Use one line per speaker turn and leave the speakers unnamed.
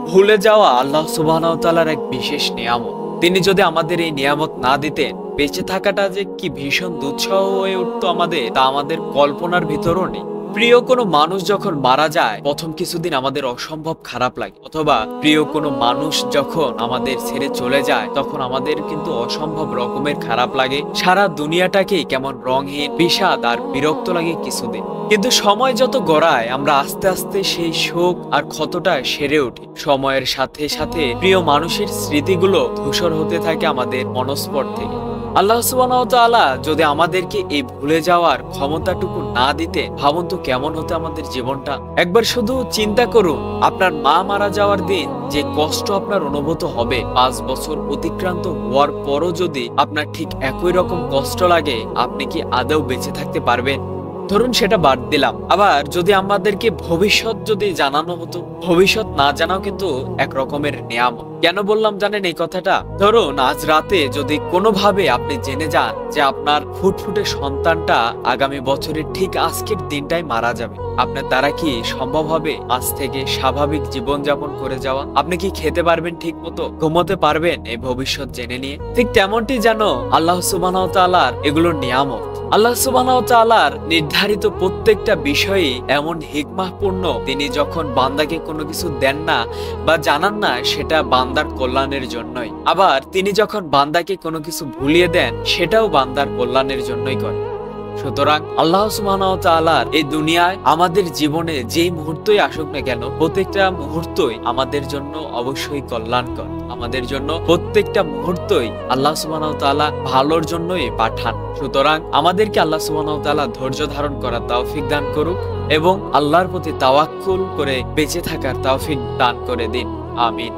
ভুলে যাওয়া আল্লাহ সুবহানাহু ওয়া তাআলার এক বিশেষ নিয়ামত। তিনি যদি আমাদের এই নিয়ামত না দিতেন, বেঁচে থাকাটা যে কি ভীষণ দুঃসহ হয়ে উঠতো আমাদের, তা আমাদের কল্পনার ভিতরও নেই। প্রিয় কোনো মানুষ যখন মারা যায়, প্রথম কিছুদিন আমাদের অসম্ভব খারাপ লাগে, অথবা প্রিয় কোনো মানুষ যখন আমাদের ছেড়ে চলে যায়, তখন আমাদের কিন্তু অসম্ভব রকমের খারাপ লাগে। সারা দুনিয়াটাকেই কেমন রঙহীন, বিষাদ আর বিরক্ত লাগে কিছুদিন। কিন্তু সময় যত গড়ায়, আমরা আস্তে আস্তে সেই শোক আর ক্ষতটা সেরে উঠি। সময়ের সাথে সাথে প্রিয় মানুষের স্মৃতিগুলো ধূসর হতে থাকে আমাদের মনস্পট থেকে। আল্লাহ সুবহানাহু ওয়া তাআলা যদি আমাদেরকে এই ভুলে যাওয়ার ক্ষমতাটুকু না দিতে, ভাবুন তো কেমন হতো আমাদের জীবনটা। একবার শুধু চিন্তা করুন, আপনার মা মারা যাওয়ার দিন যে কষ্ট আপনার অনুভূত হবে, 5 বছর অতিক্রান্ত হওয়ার পরও যদি আপনার ঠিক একই রকম কষ্ট লাগে, আপনি কি আদৌ বেঁচে থাকতে পারবেন? ধরুন সেটা বাদ দিলাম, আবার যদি আমাদেরকে ভবিষ্যৎ যদি জানানো হতো, ভবিষ্যৎ না জানাও কিন্তু এক রকমের নিয়ামত। কেন বললাম জানেন এই কথাটা? ধরুন আজ রাতে যদি কোনোভাবে আপনি জেনে যান যে আপনার ফুটফুটে সন্তানটা আগামী বছরের ঠিক আজকের দিনটাই মারা যাবে, আপনার দ্বারা কি সম্ভব হবে আজ থেকে স্বাভাবিক জীবনযাপন করে যাওয়া? আপনি কি খেতে পারবেন ঠিক মতো, ঘুমোতে পারবেন এই ভবিষ্যৎ জেনে নিয়ে? ঠিক তেমনটি যেন আল্লাহ সুবহানাহু ওয়া তাআলার এগুলোর নিয়ামত। আল্লাহ সুবহানাহু ওয়া তাআলার নির্ধারিত প্রত্যেকটা বিষয়ই এমন হিকমাহপূর্ণ। তিনি যখন বান্দাকে কোনো কিছু দেন না বা জানান না, সেটা বান্দার কল্যাণের জন্যই। আবার তিনি যখন বান্দাকে কোনো কিছু ভুলিয়ে দেন, সেটাও বান্দার কল্যাণের জন্যই করে। সুতরাং আল্লাহ সুবহানাহু ওয়া তাআলার এই দুনিয়ায় আমাদের জীবনে যেই মুহূর্তই আসুক না কেন, প্রত্যেকটা মুহূর্তই আমাদের জন্য অবশ্যই কল্যাণকর। আমাদের জন্য প্রত্যেকটা মুহূর্তই আল্লাহ সুবহানাহু ওয়া তাআলা ভালোর জন্যই পাঠান। সুতরাং আমাদেরকে আল্লাহ সুবহানাহু ওয়া তাআলা ধৈর্য ধারণ করার তৌফিক দান করুক এবং আল্লাহর প্রতি তাওয়াক্কুল করে বেঁচে থাকার তৌফিক দান করে দিন। আমিন।